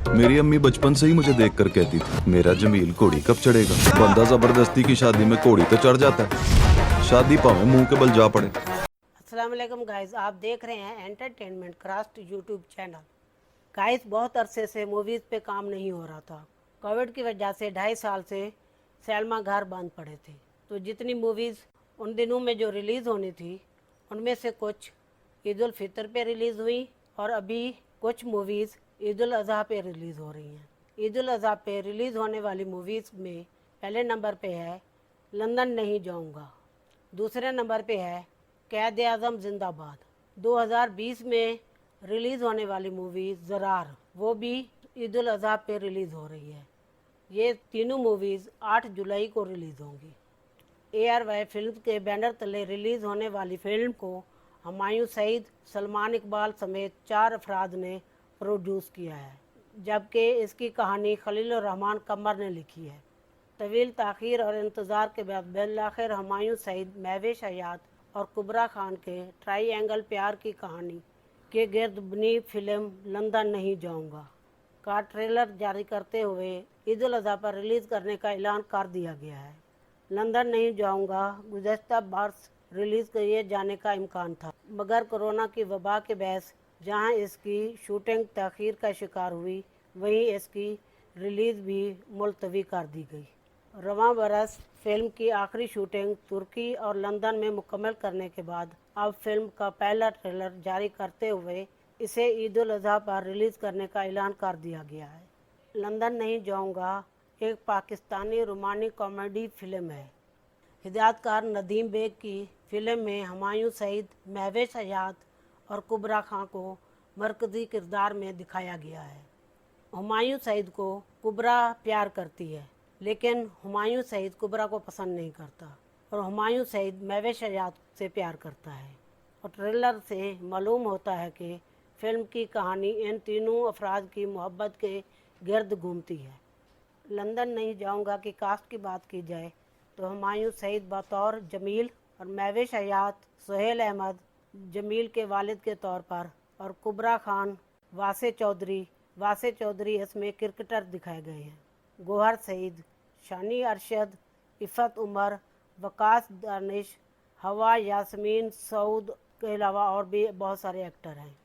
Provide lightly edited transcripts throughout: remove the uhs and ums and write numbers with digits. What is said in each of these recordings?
मेरी अम्मी बचपन से ही मुझे देख कर कहती थी, मेरा जमील घोड़ी कब चढ़ेगा। बंदा जबरदस्ती की शादी में घोड़ी तो चढ़ जाता है, शादी भावे मुंह के बल जा पड़े। अस्सलाम वालेकुम गाइस, आप देख रहे हैं entertainment craft YouTube channel. Guys, बहुत अरसे से मूवीज़ पे काम नहीं हो रहा था। कोविड की वजह से 2.5 साल से सिनेमा घर बंद पड़े थे, तो जितनी मूवीज़ उन दिनों में जो रिलीज़ होनी थी उनमें से कुछ ईद उल फितर पे रिलीज़ हुई और अभी कुछ मूवीज़ ईद उल अज़हा पे रिलीज़ हो रही हैं। ईद उल अज़हा पे रिलीज़ होने वाली मूवीज़ में पहले नंबर पे है लंदन नहीं जाऊंगा, दूसरे नंबर पे है कैद आज़म जिंदाबाद। 2020 में रिलीज़ होने वाली मूवी ज़रार, वो भी ईद उल अज़हा पे रिलीज़ हो रही है। ये तीनों मूवीज़ 8 जुलाई को रिलीज़ होंगी। ARY फिल्म के बैनर तले रिलीज़ होने वाली फिल्म को हुमायूं सईद, सलमान इकबाल समेत 4 अफराद ने प्रोड्यूस किया है, जबकि इसकी कहानी खलील रहमान कमर ने लिखी है। तवील ताख़ीर और इंतज़ार के बाद बिलाखिर हुमायूं सईद, महवेश हयात और कुबरा खान के ट्राईएंगल प्यार की कहानी के गिर्द बनी फिल्म लंदन नहीं जाऊंगा का ट्रेलर जारी करते हुए ईद उल अज़हा पर रिलीज़ करने का ऐलान कर दिया गया है। लंदन नहीं जाऊंगा गुज़श्ता बरस रिलीज़ किए जाने का इम्कान था, मगर कोरोना की वबा के बहस जहां इसकी शूटिंग तख़ीर का शिकार हुई, वहीं इसकी रिलीज़ भी मुलतवी कर दी गई। रवां बरस फिल्म की आखिरी शूटिंग तुर्की और लंदन में मुकम्मल करने के बाद अब फिल्म का पहला ट्रेलर जारी करते हुए इसे ईद उल अज़हा पर रिलीज़ करने का ऐलान कर दिया गया है। लंदन नहीं जाऊंगा एक पाकिस्तानी रोमांटिक कॉमेडी फिल्म है। हिदायतकार नदीम बेग की फिल्म में हुमायूं सईद, महवेश हयात और कुबरा खां को मरकज़ी किरदार में दिखाया गया है। हुमायूं सईद को कुबरा प्यार करती है, लेकिन हुमायूं सईद कुबरा को पसंद नहीं करता और हुमायूं सईद महवेश हयात से प्यार करता है। और ट्रेलर से मालूम होता है कि फिल्म की कहानी इन तीनों अफराद की मोहब्बत के गिर्द घूमती है। लंदन नहीं जाऊंगा की कास्ट की बात की जाए तो हुमायूं सईद बतौर जमील और महवेश हयात सुहेल अहमद जमील के वालिद के तौर पर और कुबरा खान वासे चौधरी इसमें क्रिकेटर दिखाए गए हैं। गोहर सईद, शानी अरशद, इफ़त उमर, वकास दानिश, हवा यास्मीन सऊद के अलावा और भी बहुत सारे एक्टर हैं।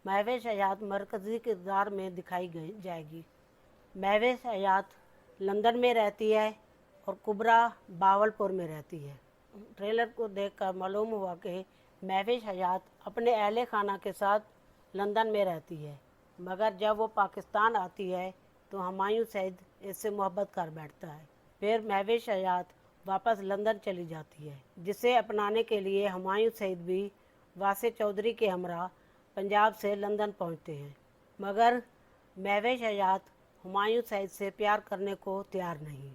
महवेश हयात मरकज़ी किरदार में दिखाई जाएगी। महवेश हयात लंदन में रहती है और कुबरा बावलपुर में रहती है। ट्रेलर को देखकर मालूम हुआ कि महवेश हयात अपने अहले खाना के साथ लंदन में रहती है, मगर जब वो पाकिस्तान आती है तो हुमायूं सईद इससे मोहब्बत कर बैठता है। फिर महवेश हयात वापस लंदन चली जाती है, जिसे अपनाने के लिए हुमायूं सईद भी वासे चौधरी के हमरा पंजाब से लंदन पहुंचते हैं, मगर महवेश हयात हुमायूं सईद से प्यार करने को तैयार नहीं।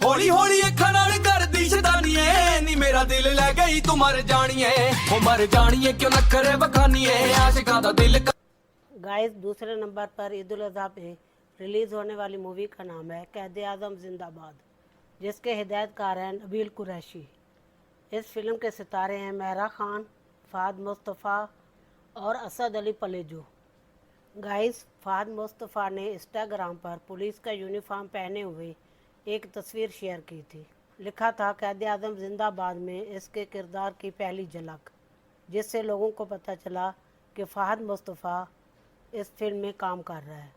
हौली हौली अखां नाल करदी शैतानीए नी मेरा दिल ले गई तू मर जानिए ओ मर जानिए क्यों नखरे बखानीए आशिकां दा दिल। गाइस, दूसरे नंबर पर ईद उल अज़हा पे रिलीज़ होने वाली मूवी का नाम है कैद आज़म जिंदाबाद, जिसके हिदायतकार हैं नबील कुरैशी। इस फिल्म के सितारे हैं महरा खान, फ़हद मुस्तफ़ा और असद अली पलेजो। गाइस, फ़हद मुस्तफ़ा ने इंस्टाग्राम पर पुलिस का यूनिफॉर्म पहने हुए एक तस्वीर शेयर की थी। लिखा था कैद आज़म जिंदाबाद में इसके किरदार की पहली झलक, जिससे लोगों को पता चला कि फ़हद मुस्तफ़ा इस फिल्म में काम कर रहा है।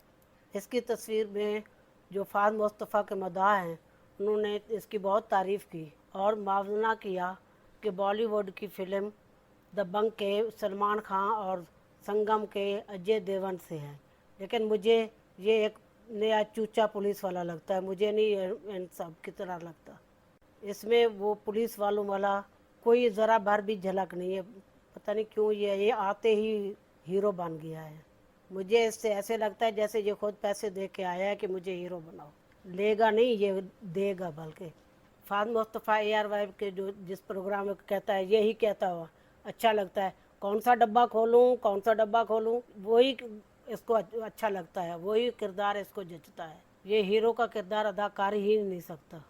इसकी तस्वीर में जो फ़हद मुस्तफ़ा के मदाह हैं, उन्होंने इसकी बहुत तारीफ़ की और मुआवजा किया कि बॉलीवुड की फ़िल्म दबंग के सलमान खान और संगम के अजय देवगन से है, लेकिन मुझे ये एक नया चूचा पुलिस वाला लगता है। मुझे नहीं इन सब की तरह लगता। इसमें वो पुलिस वालों वाला कोई ज़रा भर भी झलक नहीं है। पता नहीं क्यों ये आते ही हीरो बन गया है। मुझे इससे ऐसे लगता है जैसे ये खुद पैसे दे के आया है कि मुझे हीरो बनाओ। लेगा नहीं, ये देगा। बल्कि फ़हद मुस्तफ़ा ARY के जो जिस प्रोग्राम में कहता है, यही कहता हुआ अच्छा लगता है, कौन सा डब्बा खोलूं, वही इसको अच्छा लगता है, वही किरदार इसको जचता है। ये हीरो का किरदार अदा कर ही नहीं सकता।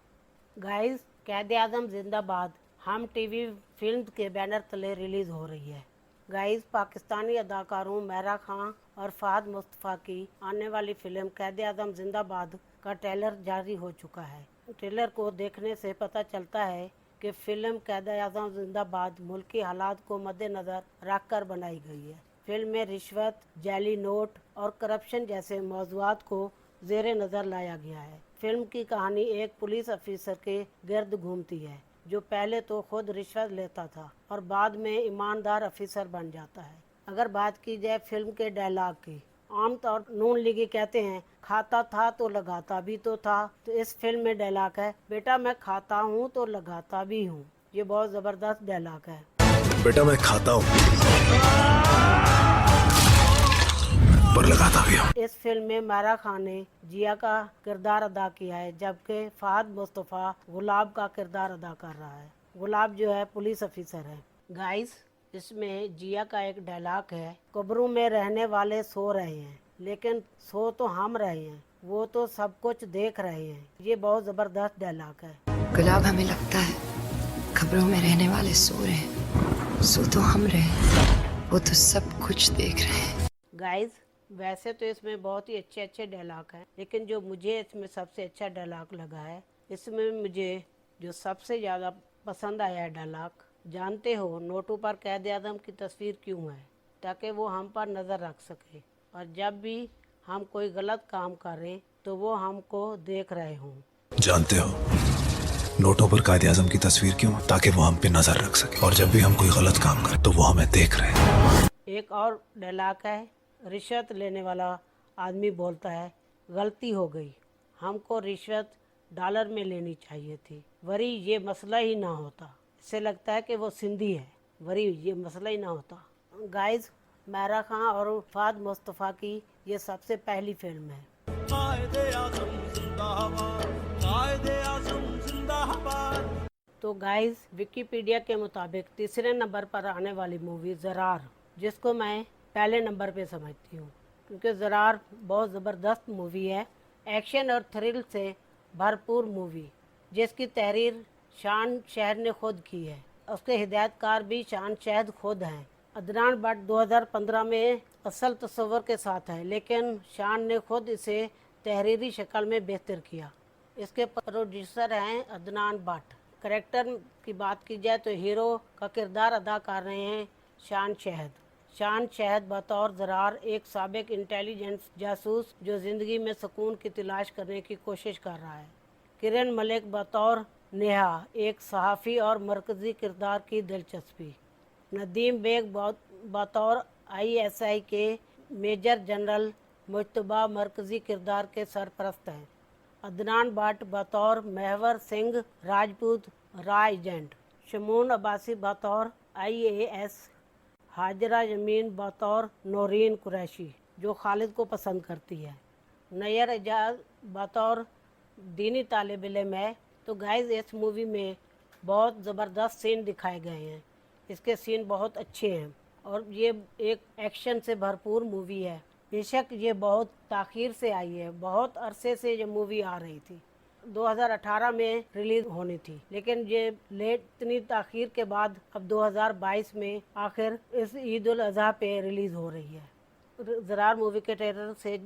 गाइस, कैद आज़म जिंदाबाद हम टीवी फिल्म के बैनर तले रिलीज़ हो रही है। गाइस, पाकिस्तानी अदाकारों मेहरा खान और फहद मुस्तफ़ा की आने वाली फिल्म कैद-ए-आज़म जिंदाबाद का ट्रेलर जारी हो चुका है। ट्रेलर को देखने से पता चलता है कि फिल्म कैद-ए-आज़म जिंदाबाद मुल्की हालात को मद्देनज़र रखकर बनाई गई है। फिल्म में रिश्वत, जाली नोट और करप्शन जैसे मौज़ूआत को ज़ेरे नज़र लाया गया है। फिल्म की कहानी एक पुलिस अफसर के गिर्द घूमती है जो पहले तो खुद रिश्वत लेता था और बाद में ईमानदार अफसर बन जाता है। अगर बात की जाए फिल्म के डायलॉग की, आमतौर नून लीगी कहते हैं खाता था तो लगाता भी तो था, तो इस फिल्म में डायलॉग है बेटा मैं खाता हूँ तो लगाता भी हूँ। ये बहुत ज़बरदस्त डायलॉग है। बेटा मैं खाता हूँ पर लगाता भी हूँ। इस फिल्म में मेहरा खान ने जिया का किरदार अदा किया है, जबकि फहद मुस्तफ़ा गुलाब का किरदार अदा कर रहा है। गुलाब जो है पुलिस अफसर है। गाइस, इसमें जिया का एक डायलॉग है, कब्रों में रहने वाले सो रहे हैं लेकिन सो तो हम रहे हैं, वो तो सब कुछ देख रहे हैं। ये बहुत ज़बरदस्त डायलॉग है। गुलाब हमें लगता है खबरों में रहने वाले सो रहे हैं, सो तो हम रहे हैं, वो तो सब कुछ देख रहे हैं। गाइस, वैसे तो इसमें बहुत ही अच्छे अच्छे डायलॉग हैं, लेकिन जो मुझे इसमें सबसे अच्छा डायलॉग लगा है, इसमें मुझे जो सबसे ज़्यादा पसंद आया है डायलॉग, जानते हो नोटों पर कैद-ए-आज़म की तस्वीर क्यों है? ताकि वो हम पर नज़र रख सके और जब भी हम कोई गलत काम करें तो वो हमको देख रहे हों। जानते हो नोटों पर कायद-ए-आज़म की तस्वीर क्यों? ताकि वो हम पे नजर रख सके और जब भी हम कोई गलत काम करें तो वो हमें देख रहे हैं। एक और डायलॉग है, रिश्वत लेने वाला आदमी बोलता है गलती हो गई, हमको रिश्वत डॉलर में लेनी चाहिए थी, वरी ये मसला ही ना होता। इससे लगता है कि वो सिंधी है, वरी ये मसला ही ना होता। गाइस, मेहरा खान और फहद मुस्तफ़ा की ये सबसे पहली फिल्म है। तो गाइस, विकिपीडिया के मुताबिक तीसरे नंबर पर आने वाली मूवी ज़रार, जिसको मैं पहले नंबर पे समझती हूँ, क्योंकि ज़रार बहुत ज़बरदस्त मूवी है, एक्शन और थ्रिल से भरपूर मूवी, जिसकी तहरीर शान शहर ने खुद की है। उसके हिदायतकार भी शान शहर खुद हैं। अदनान भट्ट 2015 में असल तस्वर के साथ है, लेकिन शान ने खुद इसे तहरीरी शक्ल में बेहतर किया। इसके प्रोड्यूसर हैं अदनान भट्ट। करैक्टर की बात की जाए तो हीरो का किरदार अदा कर रहे हैं शान शहद। शान शहद बतौर ज़रार एक साबिक इंटेलिजेंस जासूस जो ज़िंदगी में सुकून की तलाश करने की कोशिश कर रहा है। किरण मलिक बतौर नेहा एक सहाफ़ी और मरकज़ी किरदार की दिलचस्पी। नदीम बेग बतौर ISI के मेजर जनरल मुश्तबा मरकज़ी किरदार के सरपरस्त हैं। अदनान भट्ट बतौर महवर सिंह राजपूत रॉ एजेंट। शमून अब्बासी बतौर IAS। हाजरा जमीन बतौर नौरीन कुरैशी जो खालिद को पसंद करती है। नैयर एजाज बतौर दीनी तालिब इल्म है। तो गाइस, इस मूवी में बहुत ज़बरदस्त सीन दिखाए गए हैं, इसके सीन बहुत अच्छे हैं और ये एक एक्शन से भरपूर मूवी है। बेशक ये बहुत ताख़ीर से आई है, बहुत अरसे से ये मूवी आ रही थी, 2018 में रिलीज़ होनी थी, लेकिन ये लेट इतनी ताख़ीर के बाद अब 2022 में आखिर इस ईद उल अज़हा पे रिलीज़ हो रही है। ज़रार मूवी के ट्रेलर से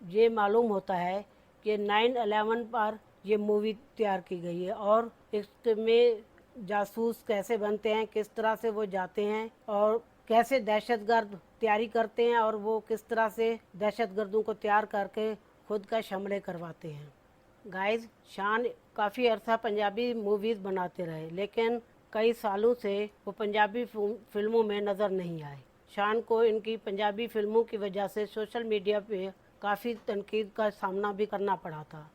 ये मालूम होता है कि 9/11 पर ये मूवी तैयार की गई है और इसमें जासूस कैसे बनते हैं, किस तरह से वो जाते हैं और कैसे दहशतगर्द तैयारी करते हैं और वो किस तरह से दहशतगर्दों को तैयार करके खुद का हमले करवाते हैं। गाइस, शान काफ़ी अरसा पंजाबी मूवीज़ बनाते रहे, लेकिन कई सालों से वो पंजाबी फिल्मों में नज़र नहीं आए। शान को इनकी पंजाबी फिल्मों की वजह से सोशल मीडिया पे काफ़ी तनकीद का सामना भी करना पड़ा था,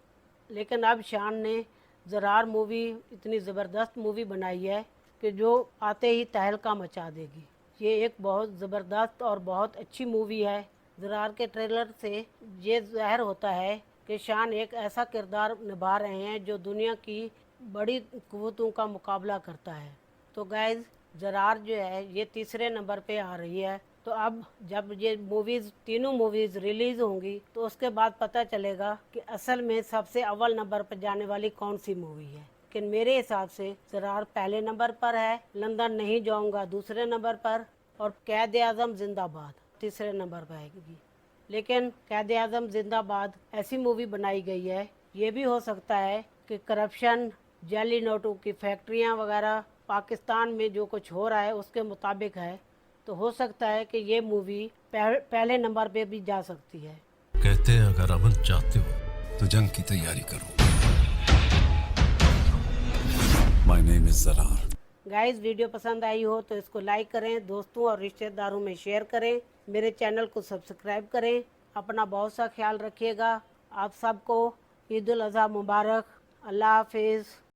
लेकिन अब शान ने ज़रार मूवी इतनी ज़बरदस्त मूवी बनाई है कि जो आते ही तहलका मचा देगी। ये एक बहुत ज़बरदस्त और बहुत अच्छी मूवी है। ज़रार के ट्रेलर से ये ज़ाहिर होता है कि शान एक ऐसा किरदार निभा रहे हैं जो दुनिया की बड़ी क़ुव्वतों का मुकाबला करता है। तो गाइस, ज़रार जो है ये तीसरे नंबर पे आ रही है। तो अब जब ये मूवीज़ तीनों मूवीज़ रिलीज़ होंगी तो उसके बाद पता चलेगा कि असल में सबसे अव्वल नंबर पर जाने वाली कौन सी मूवी है। लेकिन मेरे हिसाब से ज़रार पहले नंबर पर है, लंदन नहीं जाऊंगा दूसरे नंबर पर और कैद आज़म जिंदाबाद तीसरे नंबर पर आएगी। लेकिन कैद आज़म जिंदाबाद ऐसी मूवी बनाई गई है, ये भी हो सकता है कि करप्शन, जाली नोटों की फैक्ट्रियां वगैरह पाकिस्तान में जो कुछ हो रहा है उसके मुताबिक है, तो हो सकता है कि ये मूवी पहले नंबर पे भी जा सकती है। कहते हैं अगर अमन चाहते हो तो जंग की तैयारी करो। My name is Zarar. Guys, video पसंद आई हो तो इसको लाइक करें, दोस्तों और रिश्तेदारों में शेयर करें, मेरे चैनल को सब्सक्राइब करें। अपना बहुत सा ख्याल रखिएगा। आप सबको ईद उल अज़हा मुबारक। अल्लाह हाफिज़।